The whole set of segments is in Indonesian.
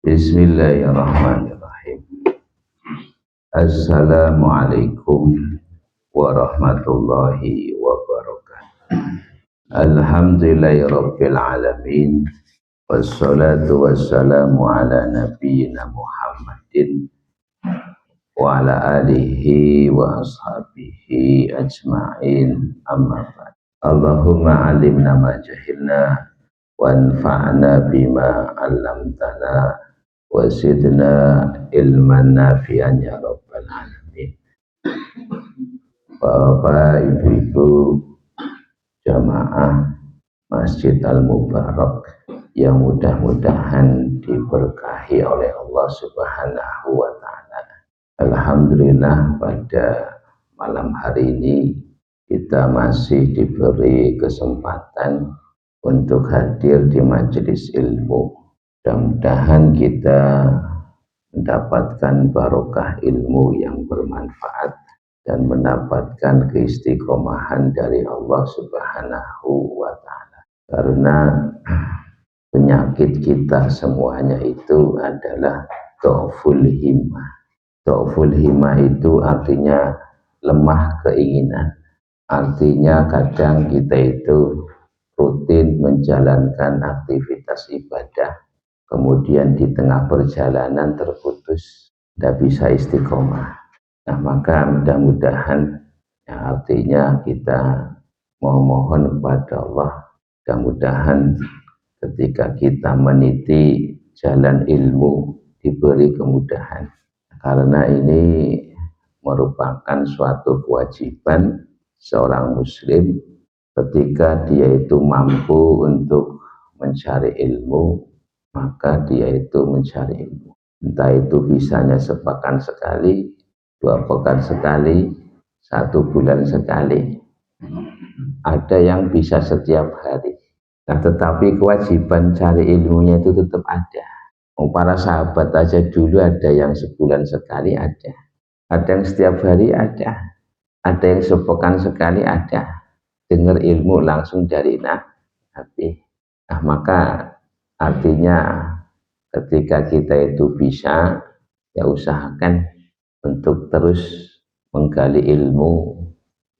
Bismillahirrahmanirrahim. Assalamualaikum warahmatullahi wabarakatuh. Alhamdulillahirabbil alamin. Wassalatu wassalamu ala nabiyyina Muhammadin wa ala alihi wa ashabihi ajma'in. Amma ba'd. Allahumma alimna ma jahilna wanfa'na bima 'allamtana wasidna ilman nafi'an ya rabbal alamin. Bapak ibu-ibu jamaah Masjid Al-Mubarak yang mudah-mudahan diberkahi oleh Allah Subhanahu wa ta'ala. Alhamdulillah pada malam hari ini kita masih diberi kesempatan untuk hadir di majelis ilmu. Mudah-mudahan kita mendapatkan barokah ilmu yang bermanfaat dan mendapatkan keistiqomahan dari Allah Subhanahu wa ta'ala. Karena penyakit kita semuanya itu adalah dhaful himmah. Dhaful himmah itu artinya lemah keinginan. Artinya kadang kita itu rutin menjalankan aktivitas ibadah, kemudian di tengah perjalanan terputus, tidak bisa istiqomah. Nah, maka mudah-mudahan ya, artinya kita mohon kepada Allah, mudah-mudahan ketika kita meniti jalan ilmu diberi kemudahan, karena ini merupakan suatu kewajiban seorang muslim ketika dia itu mampu untuk mencari ilmu, maka dia itu mencari ilmu. Entah itu bisanya sepekan sekali, 2 pekan sekali, 1 bulan sekali. Ada yang bisa setiap hari. Nah, tetapi kewajiban cari ilmunya itu tetap ada. Para sahabat aja dulu ada yang sebulan sekali ada. Ada yang setiap hari ada. Ada yang sepekan sekali ada. Dengar ilmu langsung dari Nabi. Nah, maka artinya ketika kita itu bisa, ya usahakan untuk terus menggali ilmu.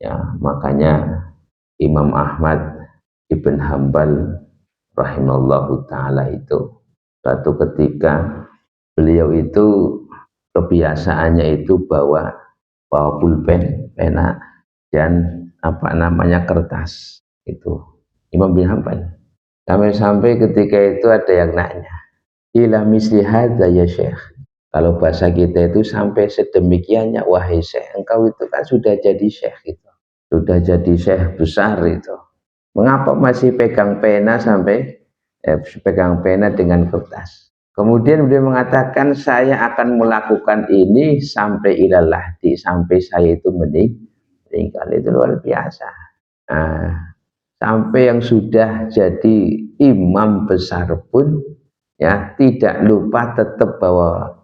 Ya, makanya Imam Ahmad Ibn Hanbal rahimallahu ta'ala itu suatu ketika beliau itu kebiasaannya itu bawa pulpen, pena, dan kertas itu Imam bin Hanbal. Sampai ketika itu ada yang nanya, ila misli hadza ya Syekh. Kalau bahasa kita itu sampai sedemikiannya wahai Syekh, engkau itu kan sudah jadi Syekh itu. Sudah jadi Syekh besar itu. Mengapa masih pegang pena pegang pena dengan kertas? Kemudian beliau mengatakan, saya akan melakukan ini sampai ilalahdi, sampai saya itu meninggal. Itu luar biasa. Nah, sampai yang sudah jadi imam besar pun ya tidak lupa tetap bawa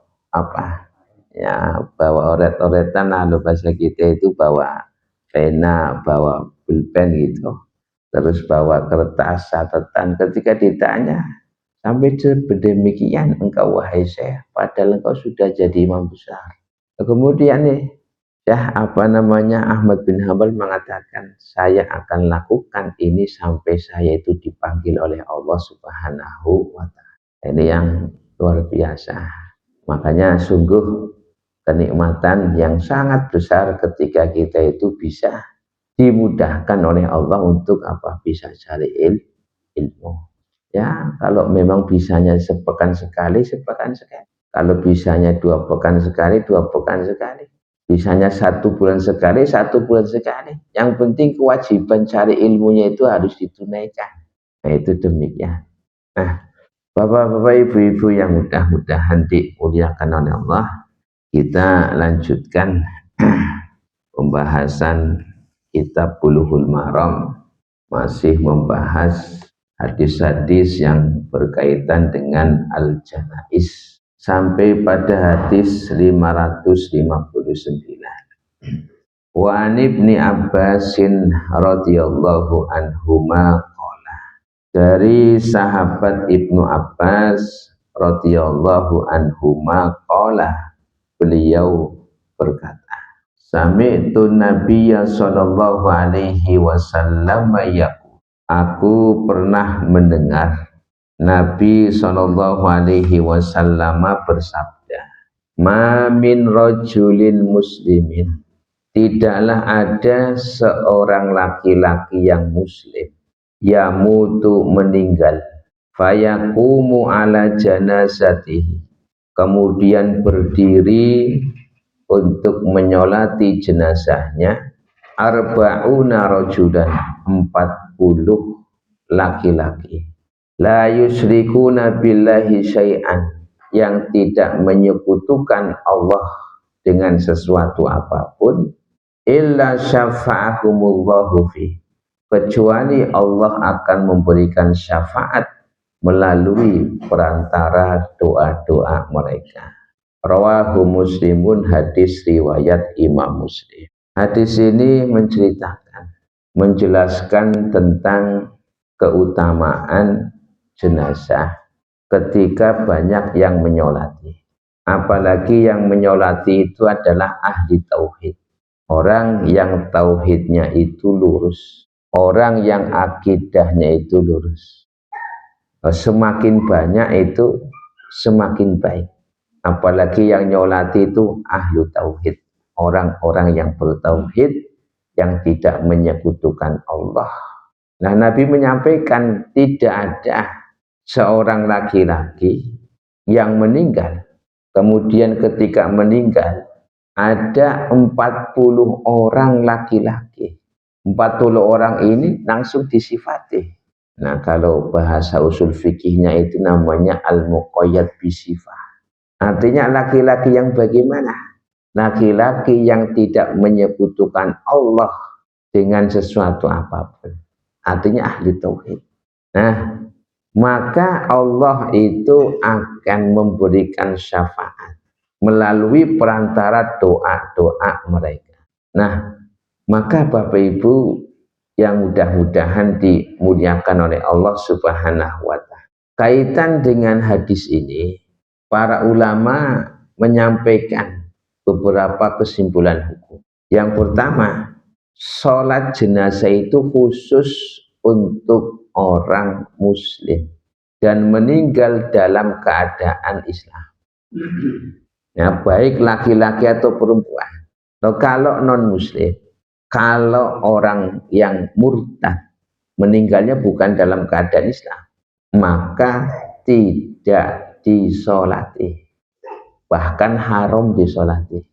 bawa oret-oretan, lalu bahasa kita itu bawa pena, bawa pulpen gitu, terus bawa kertas catatan. Ketika ditanya, sampai sedemikian engkau wahai Syekh, padahal engkau sudah jadi imam besar. Kemudian Ahmad bin Hanbal mengatakan, saya akan lakukan ini sampai saya itu dipanggil oleh Allah Subhanahu wa ta'ala. Ini yang luar biasa. Makanya sungguh kenikmatan yang sangat besar ketika kita itu bisa dimudahkan oleh Allah untuk bisa cari ilmu. Ya, kalau memang bisanya sepekan sekali, sepekan sekali. Kalau bisanya 2 pekan sekali, 2 pekan sekali. Bisanya 1 bulan sekali, 1 bulan sekali. Yang penting kewajiban cari ilmunya itu harus ditunaikan. Nah, itu demikian. Nah, bapak-bapak, ibu-ibu yang mudah-mudahan dimuliakan oleh Allah, kita lanjutkan pembahasan kitab Bulughul Maram, masih membahas hadis-hadis yang berkaitan dengan al-janaiz sampai pada hadis 559. Wa ibni Abbasin radhiyallahu anhuma qala, dari sahabat Ibnu Abbas radhiyallahu anhuma qala, beliau berkata, sami'tu nabiyya sallallahu alaihi wasallam yaqul, aku pernah mendengar Nabi sallallahu alaihi wasallam bersabda, ma min rajulin muslimin, tidaklah ada seorang laki-laki yang muslim yamutu meninggal, fayaqumu ala janazatihi, kemudian berdiri untuk menyolati jenazahnya, arba'una rajulan, 40 laki-laki, la yusyrikuna billahi syai'an, yang tidak menyekutukan Allah dengan sesuatu apapun, illa syafa'ahumullahu fi, kecuali Allah akan memberikan syafaat melalui perantara doa-doa mereka. Rawahu Muslimun, hadis riwayat Imam Muslim. Hadis ini menjelaskan tentang keutamaan jenazah ketika banyak yang menyolati. Apalagi yang menyolati itu adalah ahli tauhid, orang yang tauhidnya itu lurus, orang yang akidahnya itu lurus. Semakin banyak itu semakin baik. Apalagi yang nyolati itu ahlu tauhid, orang-orang yang bertauhid, yang tidak menyekutukan Allah. Nah, Nabi menyampaikan tidak ada seorang laki-laki yang meninggal, kemudian ketika meninggal ada 40 orang laki-laki. 40 orang ini langsung disifati. Nah, kalau bahasa usul fikihnya itu namanya al-muqayyad bisifah. Artinya laki-laki yang bagaimana? Laki-laki yang tidak menyekutukan Allah dengan sesuatu apapun. Artinya ahli tauhid. Nah, maka Allah itu akan memberikan syafaat melalui perantara doa-doa mereka. Nah, maka Bapak Ibu yang mudah-mudahan dimuliakan oleh Allah Subhanahu wa Ta'ala, kaitan dengan hadis ini, para ulama menyampaikan beberapa kesimpulan hukum. Yang pertama, sholat jenazah itu khusus untuk orang muslim dan meninggal dalam keadaan Islam. Ya, baik laki-laki atau perempuan. Kalau non muslim, kalau orang yang murtad meninggalnya bukan dalam keadaan Islam, maka tidak disolati, bahkan haram disolati.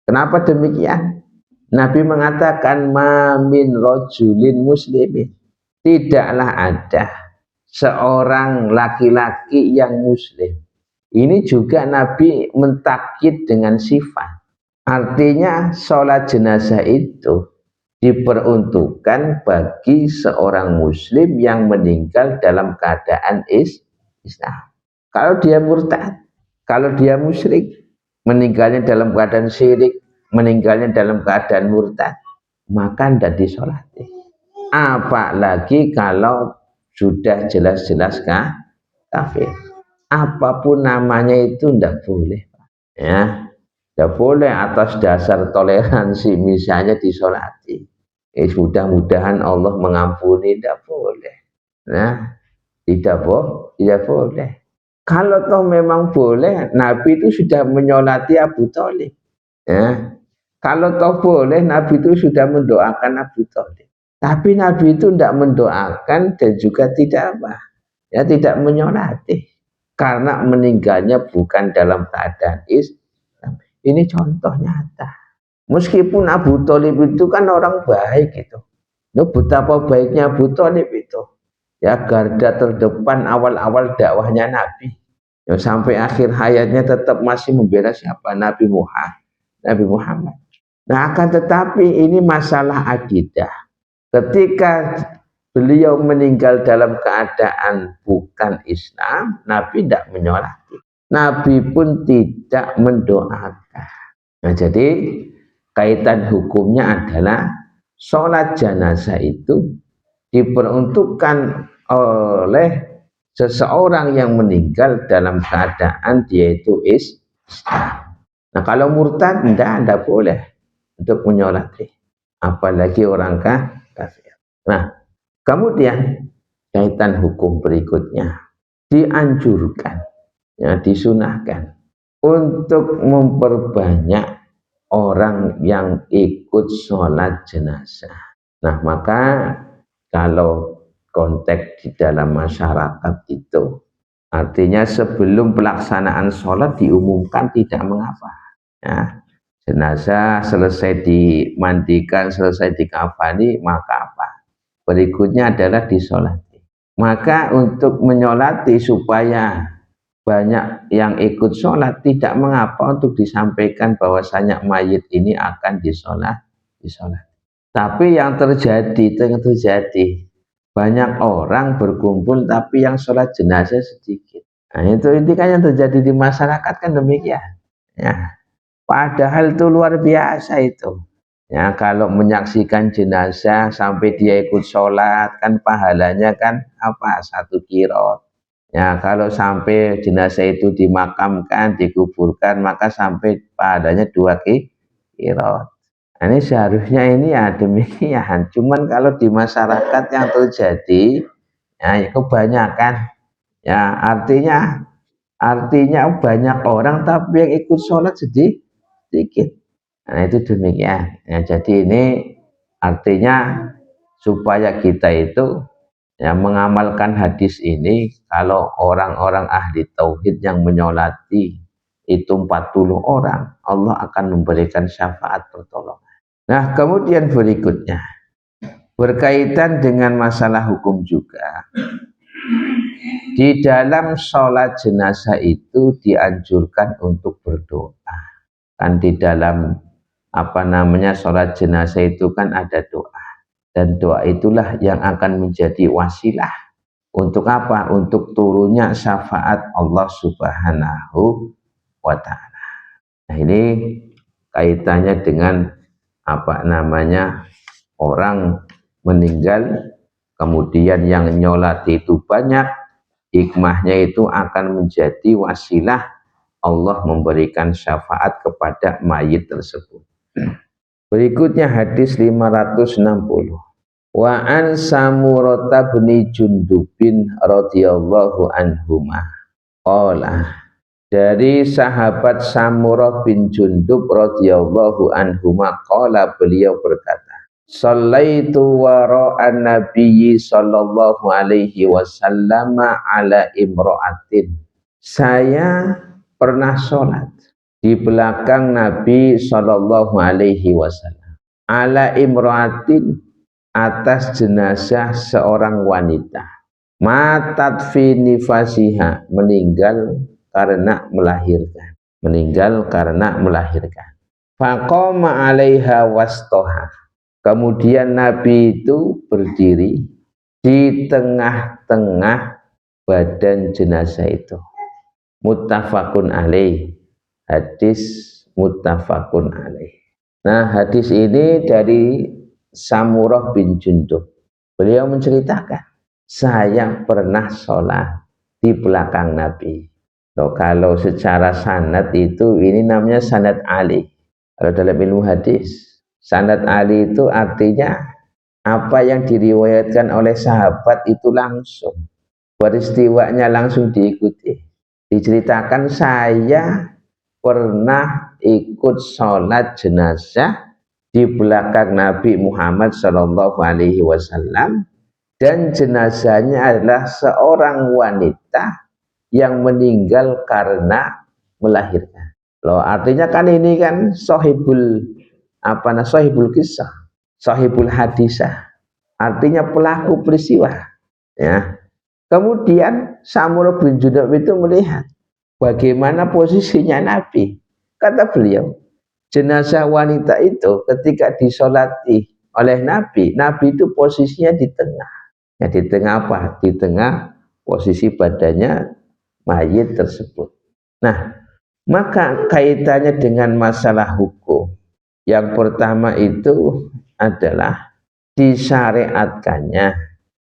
Kenapa demikian? Nabi mengatakan ma min rajulin muslimin, tidaklah ada seorang laki-laki yang muslim. Ini juga Nabi mentakkid dengan sifat. Artinya sholat jenazah itu diperuntukkan bagi seorang muslim yang meninggal dalam keadaan Islam. Kalau dia murtad, kalau dia musyrik, meninggalnya dalam keadaan syirik, meninggalnya dalam keadaan murtad, maka tidak disolati. Apalagi kalau sudah jelas-jelas kafir, apapun namanya itu tidak boleh, ya, tidak boleh atas dasar toleransi misalnya disolati. Mudah-mudahan Allah mengampuni, tidak boleh. Nah, tidak boleh. Kalau toh memang boleh, Nabi itu sudah menyolati Abu Thalib. Ya. Kalau toh boleh, Nabi itu sudah mendoakan Abu Thalib. Tapi Nabi itu tidak mendoakan dan juga tidak tidak menyolati. Karena meninggalnya bukan dalam keadaan Islam. Ini contoh nyata. Meskipun Abu Thalib itu kan orang baik gitu. Betapa baiknya Abu Thalib itu. Ya, garda terdepan awal-awal dakwahnya Nabi. Ya, sampai akhir hayatnya tetap masih membela siapa? Nabi Muhammad. Nah, akan tetapi ini masalah akidah. Ketika beliau meninggal dalam keadaan bukan Islam, Nabi tidak menyolati. Nabi pun tidak mendoakan. Nah, jadi kaitan hukumnya adalah sholat jenazah itu diperuntukkan oleh seseorang yang meninggal dalam keadaan dia itu Islam. Nah kalau murtad tidak boleh untuk menyolati, apalagi orang kafir. Nah kemudian kaitan hukum berikutnya, dianjurkan, ya, disunahkan untuk memperbanyak orang yang ikut sholat jenazah. Nah maka kalau konteks di dalam masyarakat itu artinya sebelum pelaksanaan sholat diumumkan tidak mengapa, ya, jenazah selesai dimandikan, selesai dikafani, maka apa? Berikutnya adalah disolati. Maka untuk menyolati supaya banyak yang ikut sholat, tidak mengapa untuk disampaikan bahwasanya mayit ini akan disolat. Tapi yang terjadi banyak orang berkumpul tapi yang sholat jenazah sedikit. Nah itu kan yang terjadi di masyarakat kan demikian. Ya, padahal itu luar biasa itu. Ya, kalau menyaksikan jenazah sampai dia ikut sholat kan pahalanya kan apa? 1 qiraat. Ya, kalau sampai jenazah itu dimakamkan, dikuburkan, maka sampai pahalanya 2 qiraat. Nah, ini seharusnya ini ya demikian. Cuman kalau di masyarakat yang terjadi, ya kebanyakan, ya artinya banyak orang tapi yang ikut sholat sedikit. Nah itu demikian. Ya, jadi ini artinya supaya kita itu ya mengamalkan hadis ini, kalau orang-orang ahli tauhid yang menyolati itu 40 orang, Allah akan memberikan syafaat pertolongan. Nah kemudian berikutnya berkaitan dengan masalah hukum juga, di dalam sholat jenazah itu dianjurkan untuk berdoa. Kan di dalam sholat jenazah itu kan ada doa, dan doa itulah yang akan menjadi wasilah untuk apa? Untuk turunnya syafaat Allah Subhanahu wa Ta'ala. Nah ini kaitannya dengan orang meninggal kemudian yang nyolati itu banyak, hikmahnya itu akan menjadi wasilah Allah memberikan syafaat kepada mayit tersebut. Berikutnya hadis 560. Wa an Samurata bin Jundubin radhiyallahu anhuma qala, dari sahabat Samurah bin Jundub radhiyallahu anhuma qala, beliau berkata, shallaitu wara'an nabiyyi sallallahu alaihi wasallam ala imra'atin, saya pernah sholat di belakang Nabi sallallahu alaihi wasallam ala imra'atin, atas jenazah seorang wanita, matat fi nifasiha, meninggal karena melahirkan. Faqama alaiha wastoha, kemudian Nabi itu berdiri di tengah-tengah badan jenazah itu. Muttafaqun alaih, hadis muttafaqun alaih. Nah hadis ini dari Samurah bin Jundub. Beliau menceritakan, saya pernah sholat di belakang Nabi. Kalau secara sanad itu ini namanya sanad Ali. Kalau dalam ilmu hadis, sanad Ali itu artinya apa yang diriwayatkan oleh sahabat itu langsung, peristiwanya langsung diikuti. Diceritakan saya pernah ikut sholat jenazah di belakang Nabi Muhammad Shallallahu Alaihi Wasallam, dan jenazahnya adalah seorang wanita yang meninggal karena melahirkan. Loh, artinya kan ini kan sahibul kisah, sahibul hadisah, artinya pelaku peristiwa. Ya. Kemudian Samurah bin Jundub itu melihat bagaimana posisinya Nabi. Kata beliau, jenazah wanita itu ketika disolati oleh Nabi, Nabi itu posisinya di tengah. Ya, di tengah apa? Di tengah posisi badannya mayit tersebut. Nah, maka kaitannya dengan masalah hukum. Yang pertama itu adalah disyariatkannya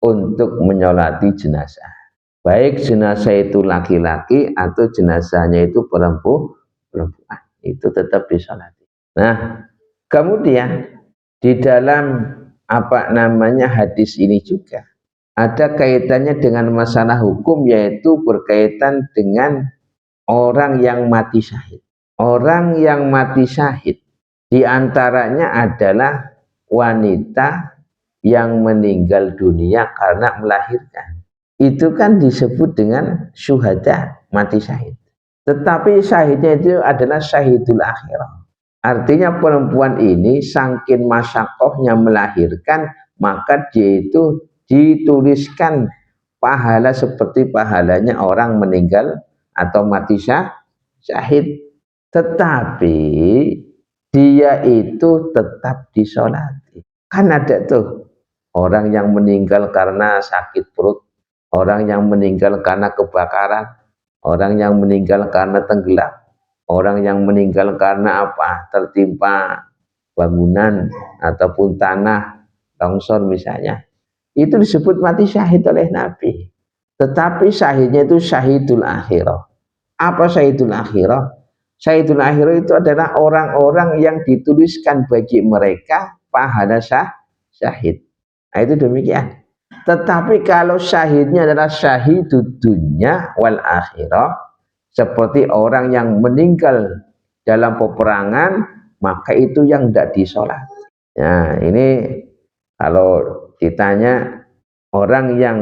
untuk menyolati jenazah. baik jenazah itu laki-laki atau jenazahnya itu perempuan, itu tetap disolati. Nah, kemudian di dalam apa namanya hadis ini juga ada kaitannya dengan masalah hukum, yaitu berkaitan dengan orang yang mati syahid. Orang yang mati syahid diantaranya adalah wanita yang meninggal dunia karena melahirkan. Itu kan disebut dengan syuhada, mati syahid. Tetapi syahidnya itu adalah syahidul akhirah. Artinya perempuan ini saking masyakohnya melahirkan, maka dia itu dituliskan pahala seperti pahalanya orang meninggal atau mati syahid. Tetapi dia itu tetap disolati. Kan ada tuh orang yang meninggal karena sakit perut, orang yang meninggal karena kebakaran, orang yang meninggal karena tenggelam, orang yang meninggal karena apa? Tertimpa bangunan ataupun tanah longsor misalnya. Itu disebut mati syahid oleh Nabi. Tetapi syahidnya itu syahidul akhirah. Apa syahidul akhirah? Syahidul akhirah itu adalah orang-orang yang dituliskan bagi mereka pahala syahid. Nah, itu demikian. Tetapi kalau syahidnya adalah syahidud dunya wal akhirah, seperti orang yang meninggal dalam peperangan, maka itu yang tidak disolat. Nah, ini kalau ditanya orang yang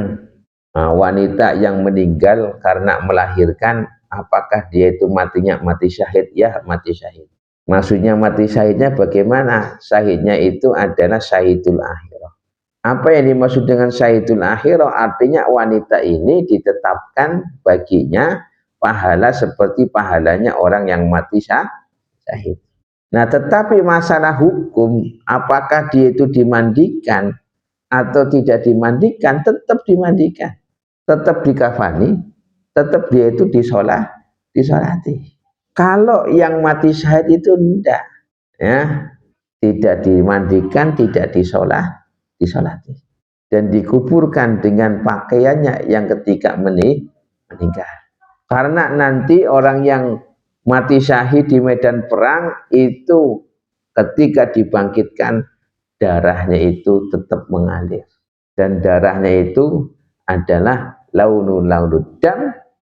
wanita yang meninggal karena melahirkan, apakah dia itu matinya mati syahid? Ya, mati syahid. Maksudnya mati syahidnya bagaimana? Syahidnya itu adalah syahidul akhirah. Apa yang dimaksud dengan syahidul akhirah? Artinya wanita ini ditetapkan baginya pahala seperti pahalanya orang yang mati syahid. Nah, tetapi masalah hukum, apakah dia itu dimandikan atau tidak dimandikan? Tetap dimandikan, tetap dikafani, tetap dia itu disolati. Kalau yang mati syahid itu tidak, ya, tidak dimandikan, tidak disolati, dan dikuburkan dengan pakaiannya yang ketika meninggal. Karena nanti orang yang mati syahid di medan perang itu ketika dibangkitkan, darahnya itu tetap mengalir, dan darahnya itu adalah launul dam,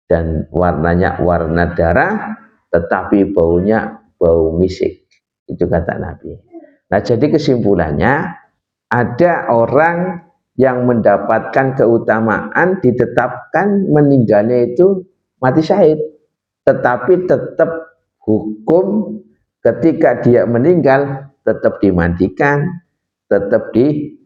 dan warnanya warna darah, tetapi baunya bau misik. Itu kata Nabi. Nah, jadi kesimpulannya, ada orang yang mendapatkan keutamaan ditetapkan meninggalnya itu mati syahid, tetapi tetap hukum ketika dia meninggal tetap dimandikan, tetap di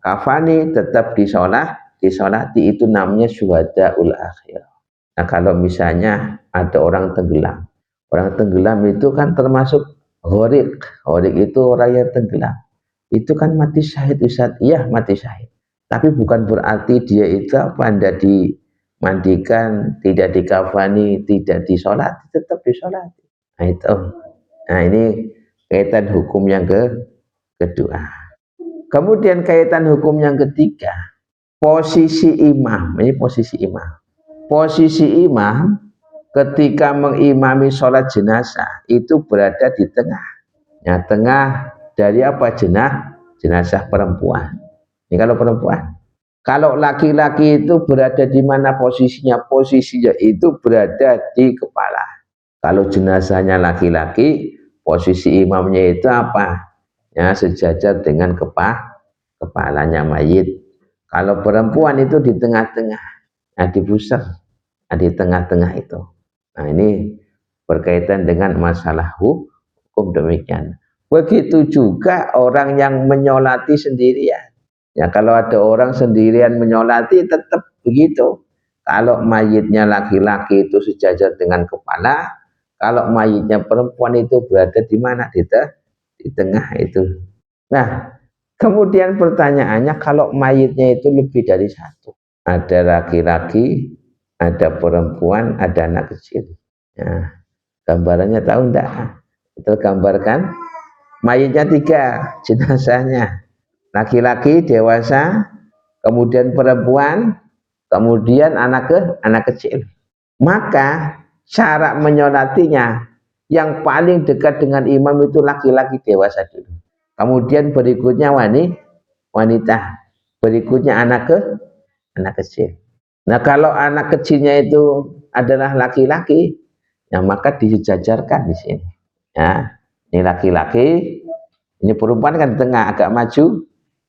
kafani, tetap disolati. Itu namanya syuhadaul akhirah. Nah, kalau misalnya ada orang tenggelam itu kan termasuk gharik. Gharik itu orang yang tenggelam. Itu kan mati syahid, Ustaz. Iya, mati syahid. Tapi bukan berarti dia itu tidak dimandikan, tidak dikafani, tidak disolati, tetap disolati. Nah, itu. Nah, ini kaitan hukum yang kedua. Kemudian kaitan hukum yang ketiga, posisi imam. Ini posisi imam. Posisi imam ketika mengimami sholat jenazah itu berada di tengah. Ya, tengah dari apa? Jenazah perempuan. Ini kalau perempuan. Kalau laki-laki itu berada di mana posisinya? Posisinya itu berada di kepala. Kalau jenazahnya laki-laki, posisi imamnya itu apa? Ya, sejajar dengan kepalanya mayit. Kalau perempuan itu di tengah-tengah, nah di pusat, nah di tengah-tengah itu. Nah, ini berkaitan dengan masalah hukum demikian. Begitu juga orang yang menyolati sendirian. Ya, kalau ada orang sendirian menyolati tetap begitu. Kalau mayitnya laki-laki itu sejajar dengan kepala, kalau mayitnya perempuan itu berada di mana? Di tengah itu. Nah, kemudian pertanyaannya, kalau mayitnya itu lebih dari satu, ada laki-laki, ada perempuan, ada anak kecil. Nah, gambarannya tahu enggak? Tergambarkan mayitnya 3 jenazahnya, laki-laki dewasa, kemudian perempuan, kemudian anak kecil. Maka cara menyolatinya yang paling dekat dengan imam itu laki-laki dewasa dulu. Kemudian berikutnya wanita. Berikutnya anak kecil. Nah, kalau anak kecilnya itu adalah laki-laki, ya maka disejajarkan di sini. Ya, ini laki-laki, ini perempuan kan di tengah agak maju,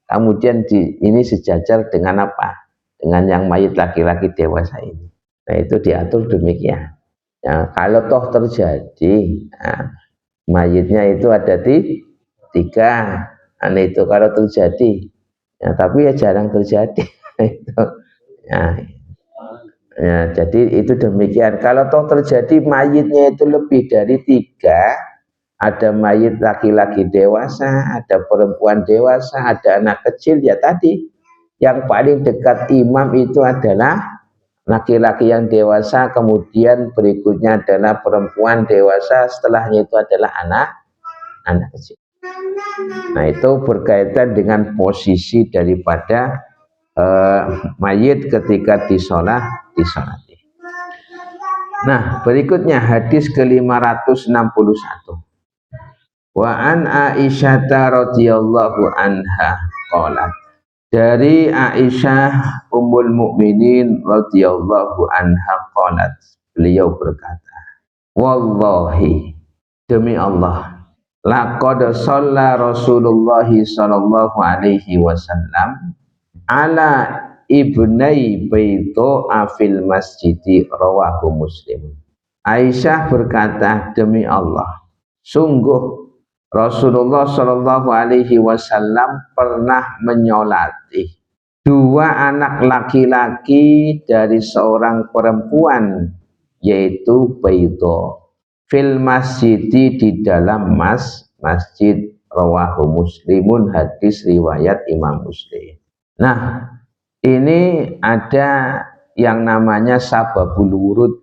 kemudian ini sejajar dengan apa? Dengan yang mayit laki-laki dewasa ini. Nah, itu diatur demikian. Ya, kalau toh terjadi, nah, mayitnya itu ada di tiga, nah, itu kalau terjadi, ya, tapi ya jarang terjadi. Itu, ya, ya, jadi itu demikian. Kalau toh terjadi mayitnya itu lebih dari tiga, ada mayit laki-laki dewasa, ada perempuan dewasa, ada anak kecil, ya tadi yang paling dekat imam itu adalah laki-laki yang dewasa, kemudian berikutnya adalah perempuan dewasa, setelahnya itu adalah anak kecil. Nah, itu berkaitan dengan posisi daripada mayit ketika disolati. Nah, berikutnya hadis ke-561. Wa an Aisyah radhiyallahu anha qalat. Dari Aisyah Ummul Mukminin radhiyallahu anha qalat. Beliau berkata, wallahi, demi Allah, laqad shalla Rasulullah sallallahu alaihi wasallam ala ibnai baito afil masjidi, rawahu Muslim. Aisyah berkata, demi Allah, sungguh Rasulullah Shallallahu Alaihi Wasallam pernah menyolati dua anak laki-laki dari seorang perempuan, yaitu baito fil masjidi, di dalam masjid, rawahu Muslimun, hadis riwayat Imam Muslim. Nah, ini ada yang namanya sababul wurud.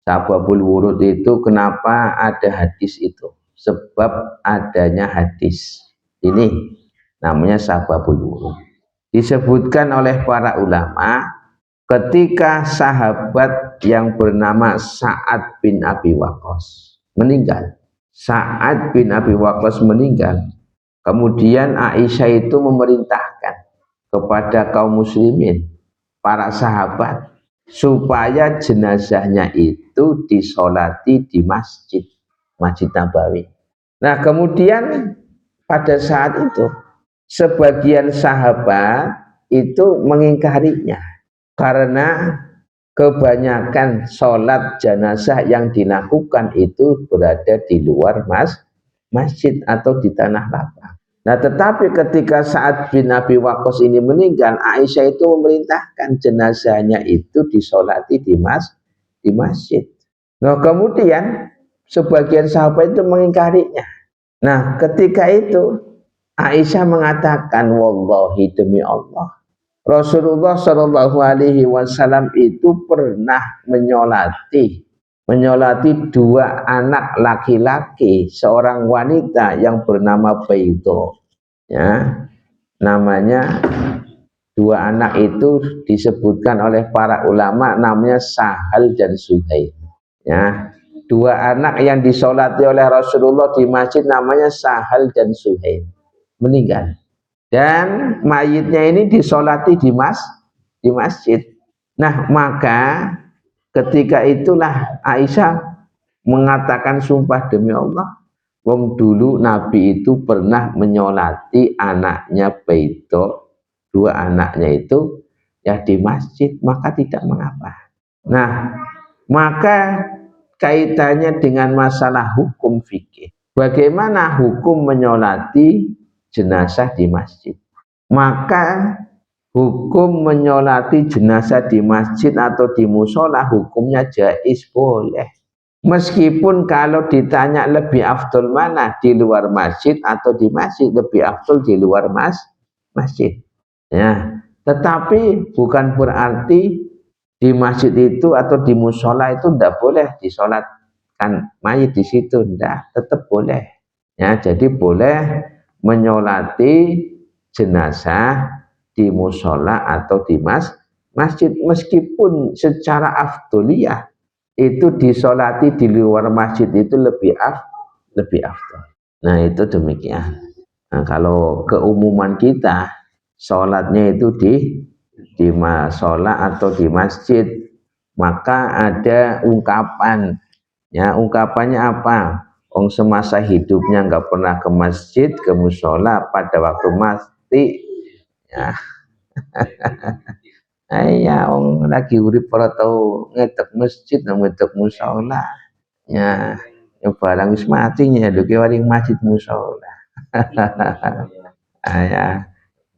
Sababul wurud itu kenapa ada hadis itu? Sebab adanya hadis. Ini namanya sababul wurud. Disebutkan oleh para ulama ketika sahabat yang bernama Sa'ad bin Abi Waqqas meninggal. Sa'ad bin Abi Waqqas meninggal. Kemudian Aisyah itu memerintahkan kepada kaum muslimin, para sahabat, supaya jenazahnya itu disolati di Masjid Nabawi. Nah, kemudian pada saat itu sebagian sahabat itu mengingkarinya karena kebanyakan sholat jenazah yang dilakukan itu berada di luar masjid atau di tanah lapang. Nah, tetapi ketika Sa'ad bin Abi Waqqas ini meninggal, Aisyah itu memerintahkan jenazahnya itu disolati di masjid. Nah, kemudian sebagian sahabat itu mengingkarinya. Nah, ketika itu Aisyah mengatakan, wallahi, demi Allah, Rasulullah Shallallahu Alaihi Wasallam itu pernah menyolati dua anak laki-laki, seorang wanita yang bernama Baito. Ya, namanya dua anak itu disebutkan oleh para ulama namanya Sahal dan Suhail. Ya, dua anak yang disolati oleh Rasulullah di masjid namanya Sahal dan Suhail, meninggal. Dan mayitnya ini disolati di masjid. Nah, maka ketika itulah Aisyah mengatakan, sumpah demi Allah, wong dulu Nabi itu pernah menyolati anaknya Baito, dua anaknya itu ya di masjid, maka tidak mengapa. Nah, maka kaitannya dengan masalah hukum fikih. Bagaimana hukum menyolati jenazah di masjid? Maka hukum menyolati jenazah di masjid atau di musola hukumnya jaiz, boleh. Meskipun kalau ditanya lebih afdol mana, di luar masjid atau di masjid, lebih afdol di luar masjid. Ya, tetapi bukan berarti di masjid itu atau di musola itu tidak boleh disolatkan mayit di situ, tidak, tetap boleh. Ya, jadi boleh menyolati jenazah di musola atau di masjid, meskipun secara afdoliyah itu disolati di luar masjid itu lebih afdol. Nah itu demikian. Nah, kalau keumuman kita sholatnya itu di sholat atau di masjid, maka ada ungkapan, ya ungkapannya apa? Orang semasa hidupnya nggak pernah ke masjid, ke musola, pada waktu mati, ya, ya orang lagi urip para tau ngedek masjid, ngedek musola, ya, ya barang wis matinya, duki waring masjid musola. Ya.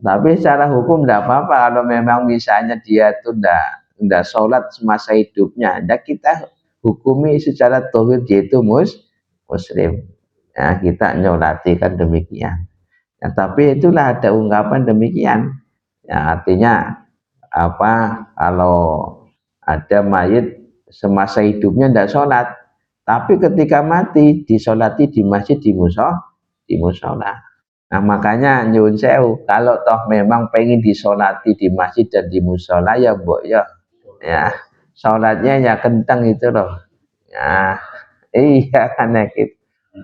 Tapi secara hukum tidak apa-apa kalau memang misalnya dia tuh tidak sholat semasa hidupnya, tidak kita hukumi secara tauhid dia itu muslim. Ya, kita nyolati kan demikian. Ya, tapi itulah ada ungkapan demikian. Ya, artinya apa? Kalau ada mayit semasa hidupnya tidak sholat, tapi ketika mati disolati di masjid, di musola. Nah makanya nyuwun sewu, kalau toh memang pengen disolati di masjid dan di musola ya mbok ya sholatnya ya kentang itu loh, ya iya kan gitu,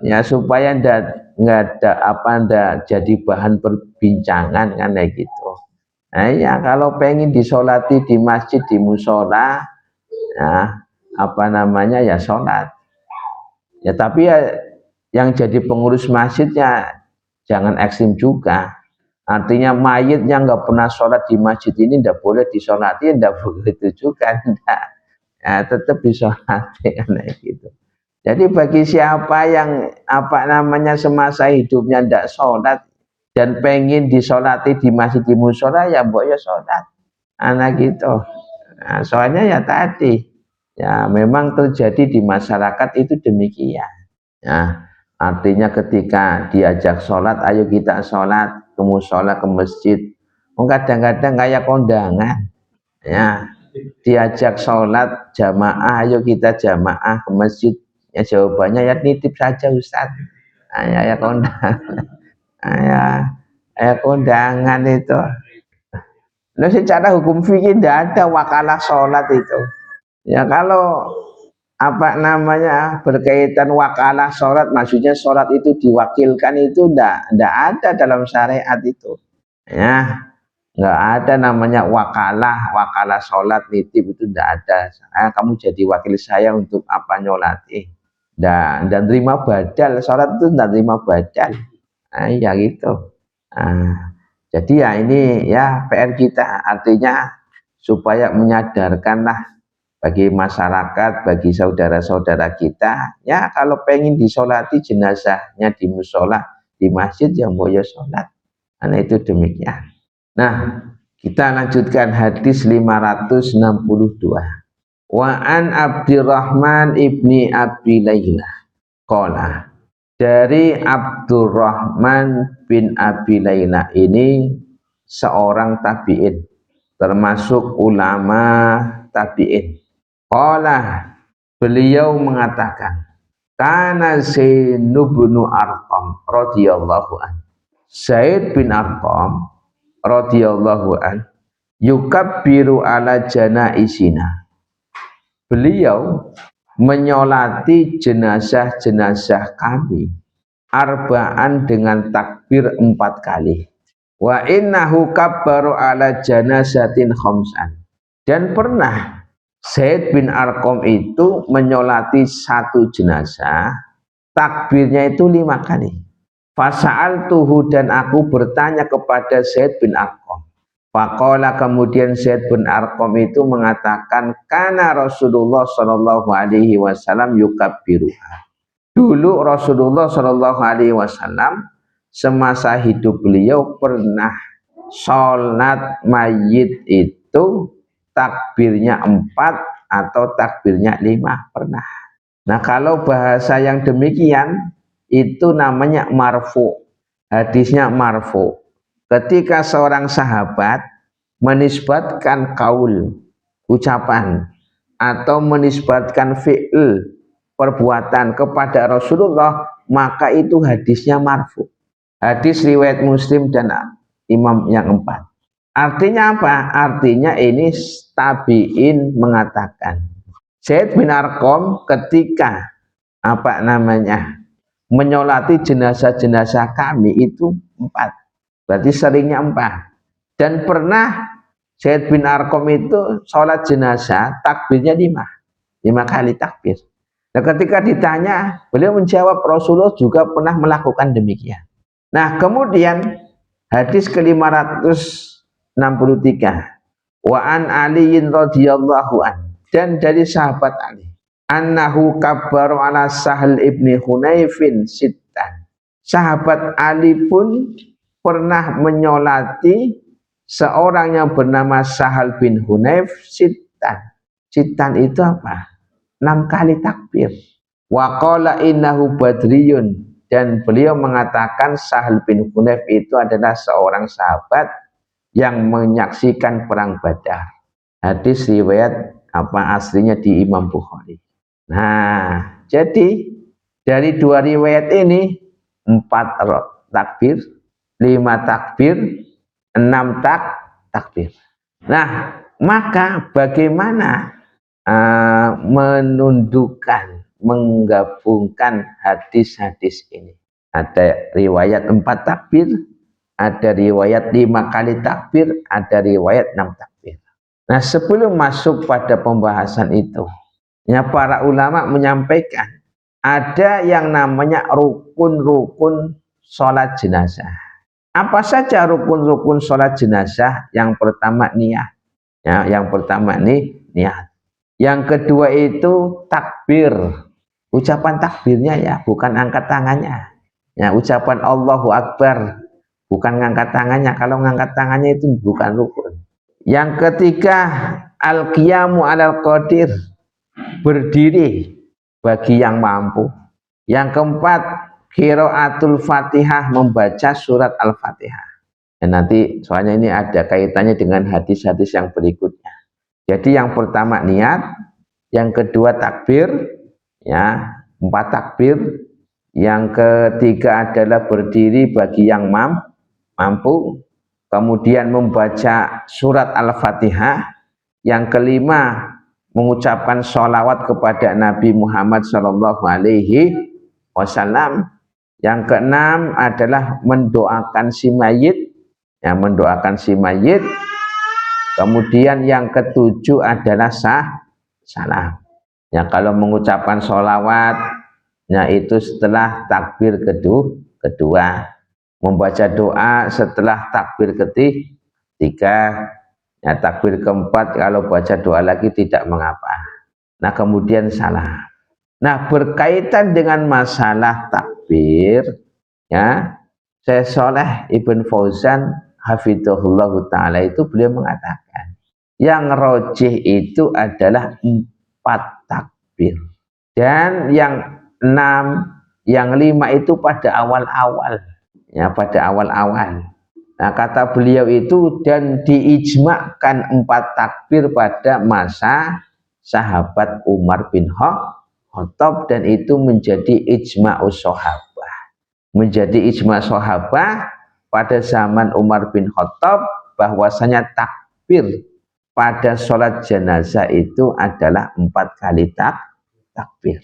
ya supaya nggak ada apa ndak jadi bahan perbincangan kan gitu. Nah ya kalau pengen disolati di masjid, di musola, ya apa namanya ya sholat, ya tapi ya yang jadi pengurus masjidnya jangan ekstrim juga. Artinya mayit yang nggak pernah sholat di masjid ini tidak boleh disolati, tidak begitu juga, enggak. Ya, tetap disolati kayak gitu. Jadi bagi siapa yang apa namanya semasa hidupnya tidak sholat dan pengen disolati di masjid, di musola, ya mbok ya sholat, anak gitu. Nah, soalnya ya tadi, ya memang terjadi di masyarakat itu demikian. Ya, artinya ketika diajak sholat, ayo kita sholat ke musola, ke masjid. Kadang-kadang kayak kondangan, ya diajak sholat jamaah, ayo kita jamaah ke masjid. Ya jawabannya ya nitip saja Ustaz. Ya kondangan, ya kondangan itu. Nah, secara hukum fikih tidak ada wakalah sholat itu. Ya kalau apa namanya berkaitan wakalah sholat, maksudnya sholat itu diwakilkan, itu ndak ada dalam syariat itu, ya nggak ada namanya wakalah sholat nitip, itu ndak ada. Kamu jadi wakil saya untuk apa nyolati, dan terima badal sholat itu, ndak terima badal. Ya gitu. Jadi ya ini ya PR kita, artinya supaya menyadarkanlah bagi masyarakat, bagi saudara-saudara kita, ya kalau pengen disolati jenazahnya di musola, di masjid, yang boyo sholat. Karena itu demikian. Nah, kita lanjutkan hadis 562. Wa an Abdurrahman ibni Abi Layla qala, dari Abdurrahman bin Abi Layla ini seorang tabi'in, termasuk ulama tabi'in. Qala, beliau mengatakan, kana Zaid bin Arqam radhiyallahu an. Zaid bin Arqam radhiyallahu an yukabbiru ala janaisina. Beliau menyolati jenazah-jenazah kami arba'an dengan takbir 4 kali. Wa innahu kabbaru ala janazatin khamsan. Dan pernah Zaid bin Arqam itu menyolati satu jenazah, takbirnya itu 5 kali. Fasa'al tuhu, dan aku bertanya kepada Zaid bin Arqam. Faqala, kemudian Zaid bin Arqam itu mengatakan, kana Rasulullah sallallahu alaihi wasallam yukabbiruha. Dulu Rasulullah sallallahu alaihi wasallam semasa hidup beliau pernah sholat mayit itu takbirnya 4 atau takbirnya 5, pernah. Nah kalau bahasa yang demikian itu namanya marfu, hadisnya marfu. Ketika seorang sahabat menisbatkan kaul, ucapan, atau menisbatkan fi'il, perbuatan kepada Rasulullah, maka itu hadisnya marfu. Hadis riwayat Muslim dan imam yang 4. Artinya apa? Artinya ini tabi'in mengatakan Zaid bin Arqam ketika apa namanya menyolati jenazah-jenazah kami itu 4, berarti seringnya 4. Dan pernah Zaid bin Arqam itu sholat jenazah takbirnya 5 kali takbir. Nah ketika ditanya beliau menjawab Rasulullah juga pernah melakukan demikian. Nah kemudian hadis ke-563, wa an aliyin radhiyallahu an, dan dari sahabat Ali, annahu kabbaru ala Sahal ibni Hunayfin sittan. Sahabat Ali pun pernah menyolati seorang yang bernama Sahal bin Hunayf sittan. Sittan itu apa? 6 kali takbir. Wa qala innahu badriyun, dan beliau mengatakan Sahal bin Hunayf itu adalah seorang sahabat yang menyaksikan perang Badar. Hadis riwayat apa aslinya di Imam Bukhari. Nah, jadi dari 2 riwayat ini 4 takbir, 5 takbir, 6 takbir. Nah, maka bagaimana menggabungkan hadis-hadis ini? Ada riwayat 4 takbir, ada riwayat 5 kali takbir, ada riwayat 6 takbir. Nah sebelum masuk pada pembahasan itu, ya para ulama menyampaikan ada yang namanya rukun-rukun sholat jenazah. Apa saja rukun-rukun sholat jenazah? Yang pertama niat, ya, yang pertama niat. Yang kedua itu takbir, ucapan takbirnya ya, bukan angkat tangannya. Ya, ucapan Allahu Akbar, bukan ngangkat tangannya. Kalau ngangkat tangannya itu bukan rukun. Yang ketiga al-qiyamu alal qadir, berdiri bagi yang mampu. Yang keempat qiraatul Fatihah, membaca surat Al-Fatihah. Dan nanti soalnya ini ada kaitannya dengan hadis-hadis yang berikutnya. Jadi yang pertama niat, yang kedua takbir, ya 4 takbir, yang ketiga adalah berdiri bagi yang mampu, kemudian membaca surat Al-Fatihah, yang kelima mengucapkan sholawat kepada Nabi Muhammad SAW, yang keenam adalah mendoakan si mayit, ya, mendoakan si mayit. Kemudian yang ketujuh adalah salam. Ya, kalau mengucapkan sholawat, ya itu setelah takbir kedua, membaca doa setelah takbir ketiga, ya takbir keempat kalau baca doa lagi tidak mengapa. Nah kemudian salam. Nah berkaitan dengan masalah takbir, ya Syekh Shalih Ibn Fauzan hafizahullah ta'ala itu beliau mengatakan yang rojih itu adalah 4 takbir, dan yang 6, yang 5 itu pada awal-awal, ya pada awal-awal. Nah kata beliau itu, dan diijmakkan 4 takbir pada masa sahabat Umar bin Khattab, dan itu menjadi ijma'us sahabah, menjadi ijma' sahabah pada zaman Umar bin Khattab, bahwasanya takbir pada sholat jenazah itu adalah 4 kali takbir.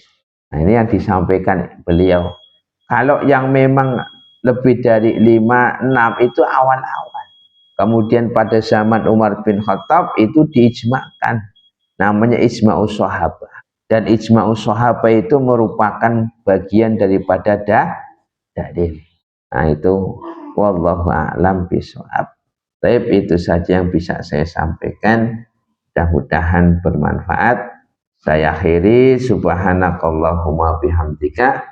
Nah ini yang disampaikan beliau. Kalau yang memang lebih dari 5, 6 itu awal-awal. Kemudian pada zaman Umar bin Khattab itu diijmakkan, namanya ijma'us sahabah. Dan ijma'us sahabah itu merupakan bagian daripada dalil. Nah itu wallahu a'lam bishawab. Baik, itu saja yang bisa saya sampaikan. Mudah-mudahan bermanfaat. Saya akhiri, subhanakallahumma bihamdika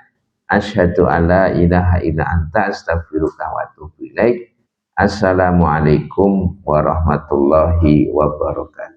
asyhadu alla ilaha illa anta astaghfiruka wa atubu ilaik. Assalamualaikum warahmatullahi wabarakatuh.